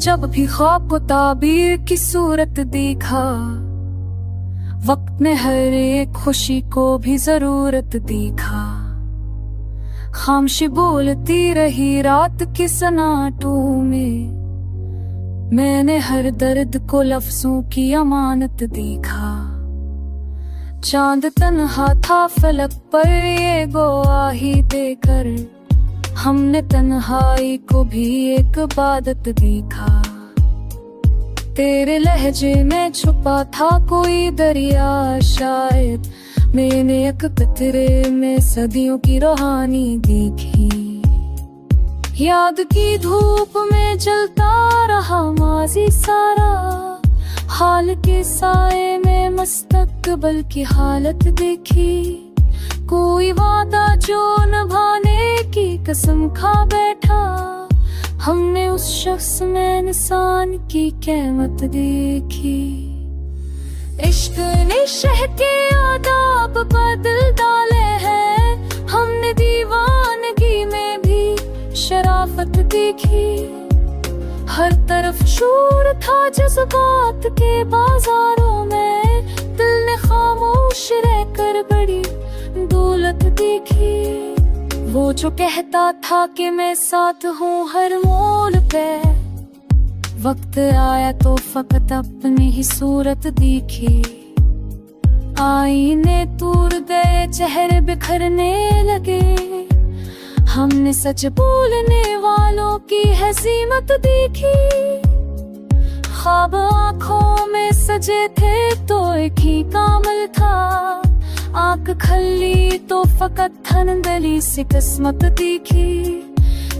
जब भी ख्वाब को ताबीर की सूरत देखा, वक्त ने हर एक खुशी को भी जरूरत देखा। खामोशी बोलती रही रात के सन्नाटों में, मैंने हर दर्द को लफ्जों की अमानत देखा। चांद तन्हा था फलक पर ये गवाही देकर, हमने तन्हाई को भी एक इबादत देखा। तेरे लहजे में छुपा था कोई दरिया, शायद मैंने एक कतरे में सदियों की रूहानी देखी। याद की धूप में जलता रहा माजी सारा, हाल के साए में मुस्तकबिल की हालत देखी। कोई वादा जो निभाने की कसम खा बैठा, हमने उस शख्स में इंसान की कीमत देखी। इश्क ने शह के आदाब बदल डाले हैं, हमने दीवानगी में भी शराफत देखी। हर तरफ शोर था जज्बात के बाजारों में, दिल ने खामोश रहकर बड़ी दौलत देखी। वो जो कहता था कि मैं साथ हूँ हर मोड़ पे, वक्त आया तो फकत अपनी ही सूरत दिखी। आईने टूट गए, चेहरे बिखरने लगे, हमने सच बोलने वालों की हसीमत देखी। ख्वाब आँखों में सजे थे तो एक ही कामल था, आँख खली तो फकत थनदली से किस्मत दिखी।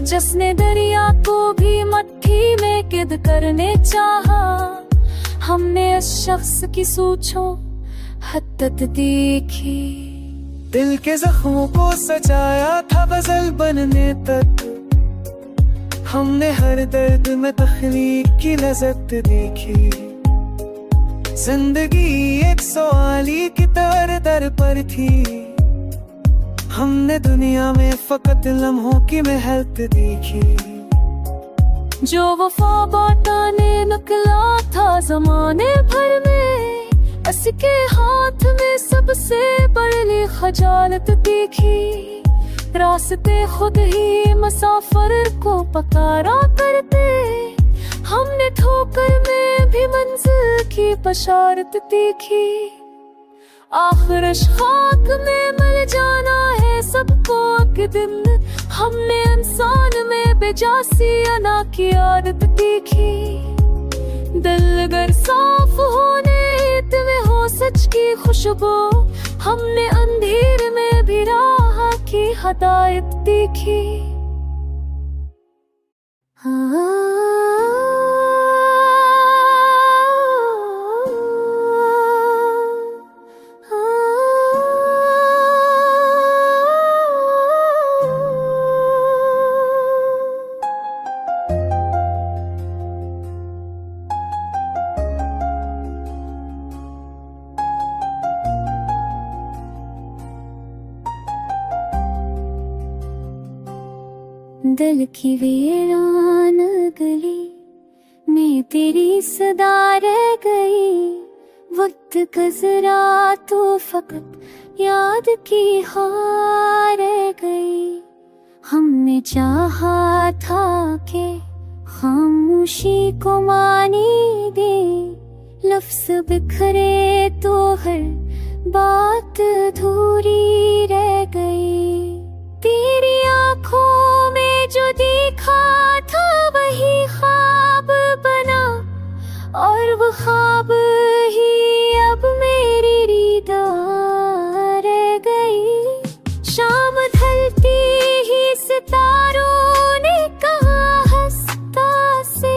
जिसने दरिया को भी मट्टी में कैद करने चाहा, हमने उस शख्स की सोचों हद्दत देखी। दिल के जख्मों को सजाया था गजल बनने तक, हमने हर दर्द में तख्लीक की लज़्ज़त देखी। जिंदगी एक सवाली की दर दर पर थी, हमने दुनिया में फकत लम्हों की मेहनत देखी। जो वफा बांटने निकला था जमाने भर में, इसके हाथ में सबसे बड़ी खजालत देखी। रास्ते खुद ही मुसाफिर को पकारा करते, हमने ठोकर में भी मंजिल की बशारत देखी। आखिर खाक में मिल जाना है सबको एक दिन, हमने इंसान में बेजासी अना की आदत देखी। दिल अगर साफ होने में हो सच की खुशबू, हमने अंधेर में भी राह की हदायत देखी। दिल की वीरान गली में तेरी सदा रह गई, वक्त गुजरा तो फकत याद की हार रह गई। हमने चाहा था कि खामोशी को मानी दे, लफ्ज बिखरे तो हर बात अधूरी रह गई। तेरी आँखों में जो देखा था वही ख्वाब बना, और वो ख्वाब ही अब मेरी रीदा रह गई। शाम ढलती ही सितारों ने कहा हंसता से,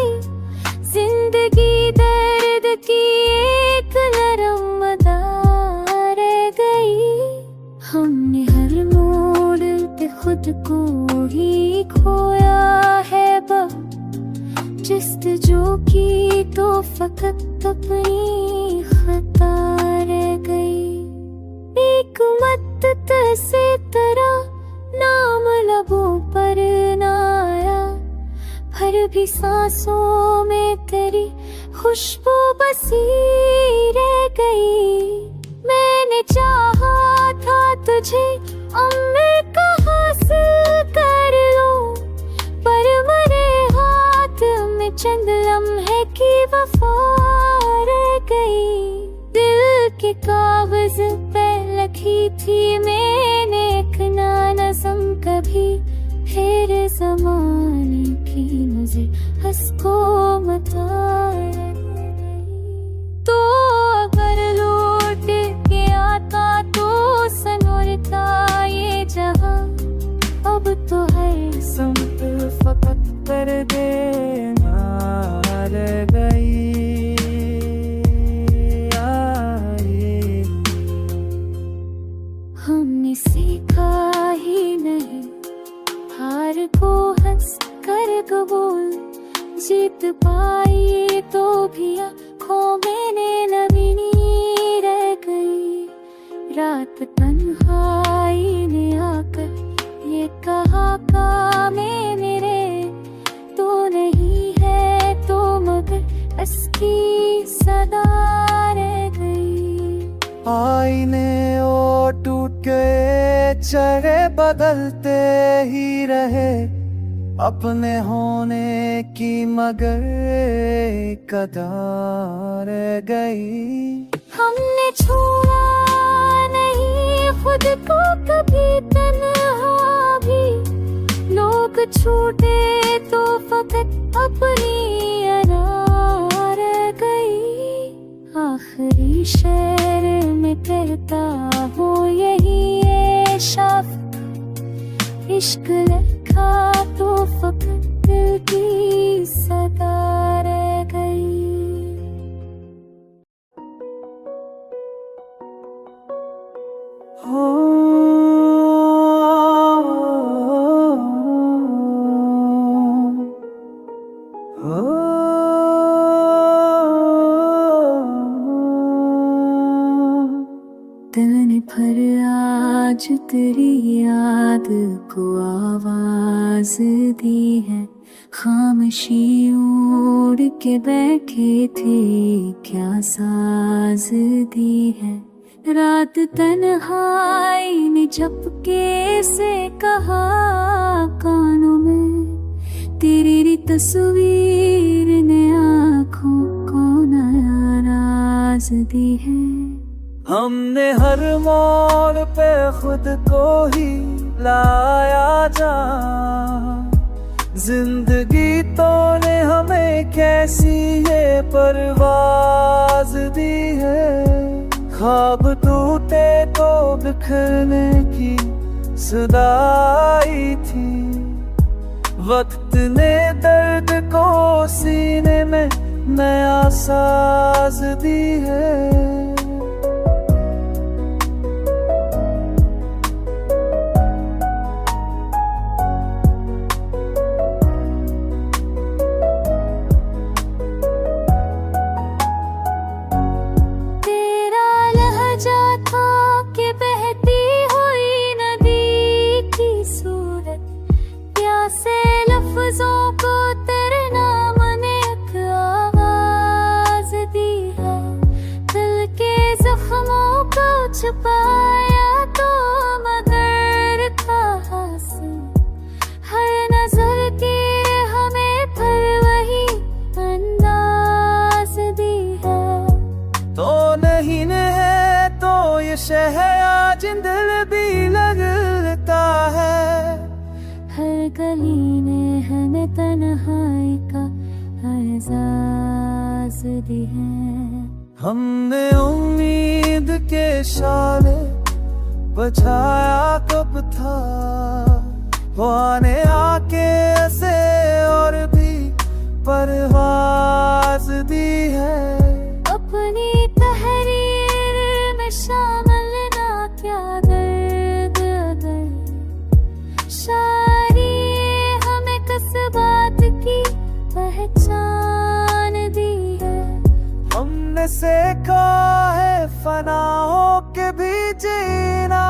जिंदगी दर्द की एक नरम अदा रह गई। हमने हर मोड़ पे खुद को ही खोया है, जस्तजू की तो फकत अपनी खता रह गई। एक मद्दत से तेरा नाम लबों पर न आया, हर भी सांसों में तेरी खुशबू बसी रह गई। मैंने चाहा था तुझे मैं कहाँ से कर लूं, पर मेरे हाथ में चंद लम्हे की वफा रह गई। दिल के कागज पे लिखी थी मैंने एक ना नज़म, कभी फिर ज़माने की मुझे हंसको मता तो अगर लौट के आता तो सनोरता ये जहां। अब तो हर समत फकत कर देना रह गई। हमने सीखा ही नहीं हार को हंस कर कबूल, जीत पाई तो भी आँखों में नवीनी रह गई। रात तन्हाई ने आकर ये कहा का मैं मेरे, तो नहीं है तो मगर इसकी सदा रह गई। आईने और टूट गए, चेहरे बदलते ही रहे, अपने होने की मगर कदार रह गई। हमने छोड़ा नहीं खुद को कभी तन्हा भी, लोग छूटे तो फकत अपनी अना रह गई। आखिरी शेर में कहता हूँ यही है शाफ़, इश्क लिखा तो फकत दिल की सदा रह गई। दिल ने भर आज तेरी याद को आवाज दी है, खामोशी ओढ़ के बैठे थे क्या साज दी है। रात तन्हाई ने झपके से कहा कानों में, तेरी तस्वीर ने आँखों को नाराज दी है। हमने हर मोड़ पे खुद को ही लाया जा, जिंदगी तो ने हमें कैसी ये परवाज दी है। ख्वाब टूटे तो बिखरने की सदाई थी, वक्त ने दर्द को सीने में नया साज दी है। छुपाया तो मगर कहा से, हर नजर की हमें फिर वही अंदाज दी है। तो नहीं है तो ये शहर आज दिल भी लगता है, हर गली ने हमें तन्हाई का एहसास दी है। हमने उम्मीद के शाले बचाया कब था, वो आने आके ऐसे और भी परवाज दी है। अपनी तहरीर में शामिल ना क्या दर्द अगर, शायरी हमें किस बात की पहचान दी है। हमने सीखा है फनाओं के भी जीना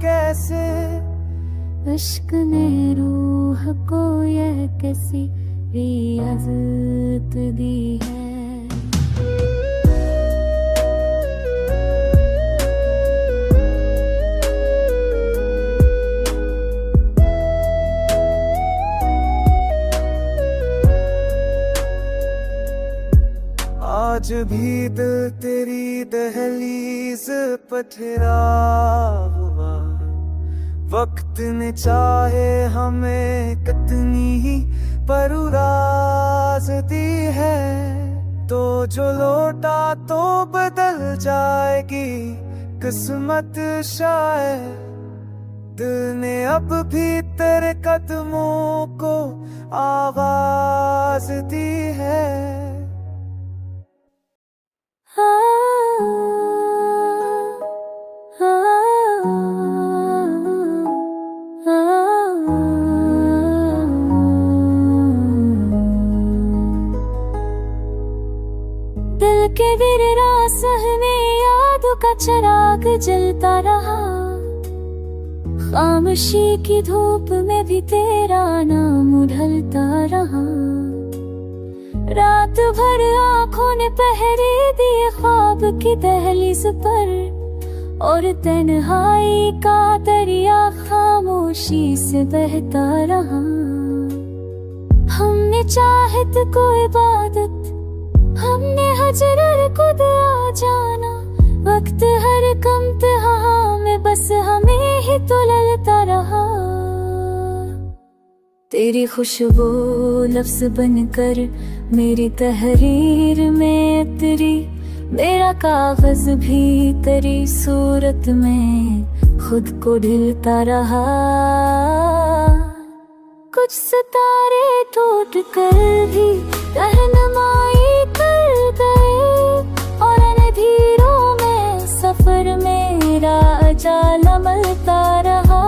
कैसे, इश्क ने रूह को यह कैसी भी इज्जत दी है। आज भी दिल तेरी दहलीज पर ठहरा हुआ, वक्त ने चाहे हमें कितनी ही पर उराज दी है। तो जो लौटा तो बदल जाएगी किस्मत शायद, दिल ने अब भी तेरे कदमों को आवाज दी है। दिल के विररा सहने यादों का चिराग जलता रहा, खामोशी की धूप में भी तेरा नाम उड़लता रहा। रात भर आँखों ने पहरे दिए ख्वाब की दहलीज पर, और तन्हाई का दरिया खामोशी से बहता रहा। हमने चाहत को इबादत, हमने हजर को दुआ जाना, वक्त हर कम तहा में बस हमें ही तुललता रहा। तेरी खुशबू लफ्ज बनकर मेरी तहरीर में उतरी, मेरा कागज भी तेरी सूरत में खुद को ढिलता रहा। कुछ सितारे टूट कर भी रहनुमाई कर गए, और अंधेरों में सफर मेरा अजाला मलता रहा।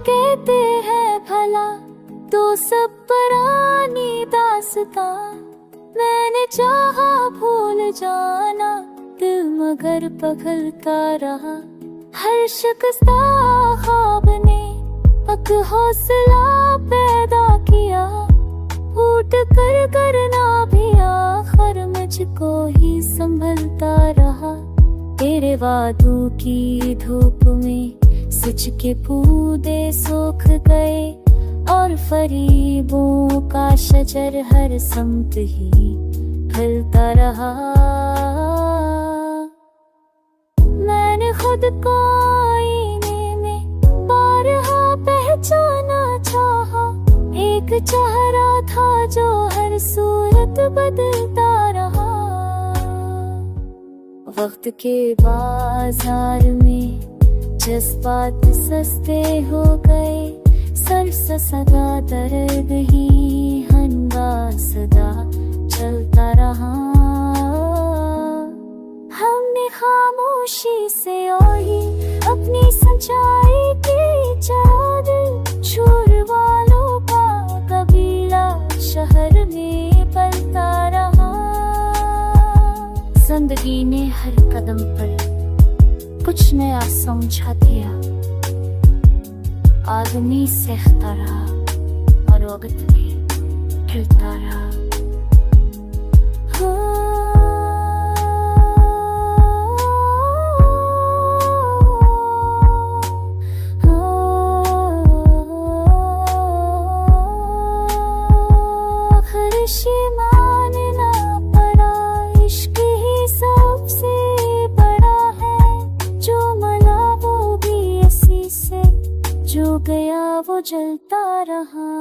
कहते हैं भला तो सब पुरानी दास्तां, मैंने चाहा भूल जाना दिल मगर पगलता रहा। हर शिकस्ता ख्वाब ने पक हौसला पैदा किया, फूट कर करना भी आखिर मुझको ही संभलता रहा। तेरे वादों की धूप में सच के पौधे सूख गए, और फरीबों का शजर हर समत ही फैलता रहा। मैंने खुद को आईने में बारहा पहचाना चाहा, एक चेहरा था जो हर सूरत बदलता रहा। वक्त के बाजार में जज्बात सस्ते हो गए, सर सदा दर्द ही हंगा सदा चलता रहा। हमने खामोशी से ओढ़ी अपनी सच्चाई की चादर, छोर वालों का कबीला शहर में पलता रहा। जिंदगी ने हर कदम पर कुछ नया समझा दिया, आदमी सीखता रहा और वक्त भी ढलता रहा। मानना पड़ा इश्क ही सबसे बड़ा है, जो मला वो भी इसी से, जो गया वो जलता रहा।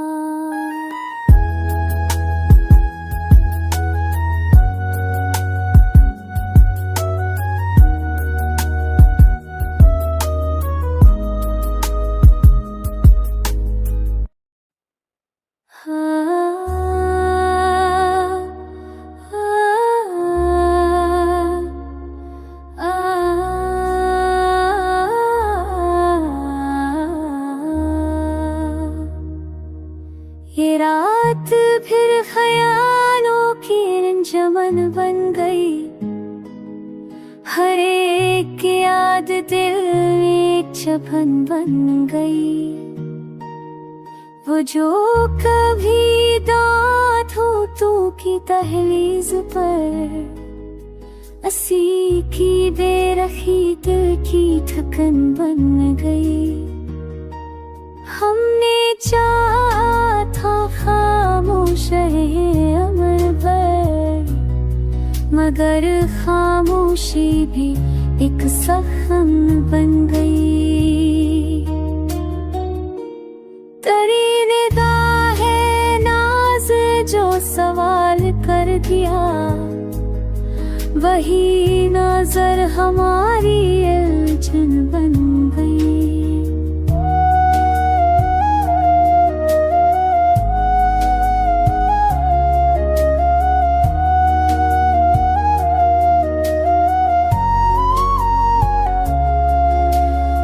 ये रात चुभन बन गई। वो जो कभी दांत हो तू की दहलीज पर, असी की बेरखी दिल की थकन बन गई। हमने चाहा था खामोश रहे अमर भर, मगर खामोशी भी एक जख्म बन गई। तेरी निगाहें नाज जो सवाल कर दिया, वही नजर हमारी उलझन बन गई।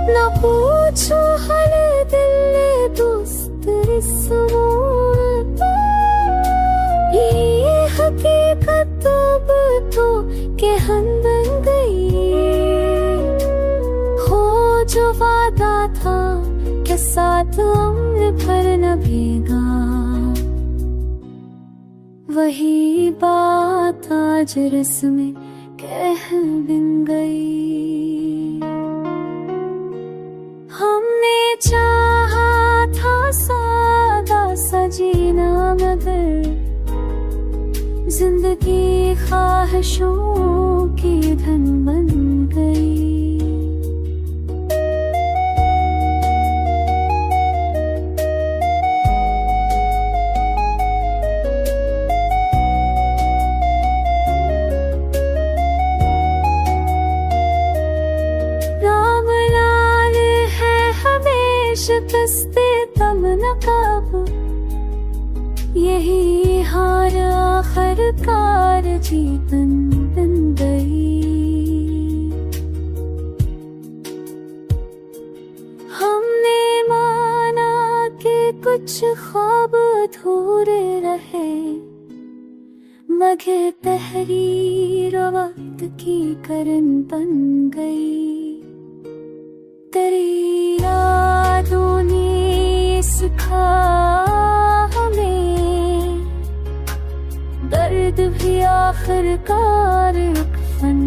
ना पूछो हाल दिल दोस्त ये हकीकत अब तो के हम बन गई। हो जो वादा था के साथ उम्र भर न भीगा, वही बात आज रस्म कह बन गई। हमने चाहा था सादा सा जीना, मगर जिंदगी ख्वाहिशों की धन बन गई। राम लाल है हमेशा कस्ते तम नकाब, यही हार आखिरकार जीवन बन गई। हमने माना कि कुछ ख्वाब अधूरे रहे, मगर तहरीर वक्त की करन बन गई। तेरी यादों ने सिखाया हमें, दर्द भी आखिरकार एक फन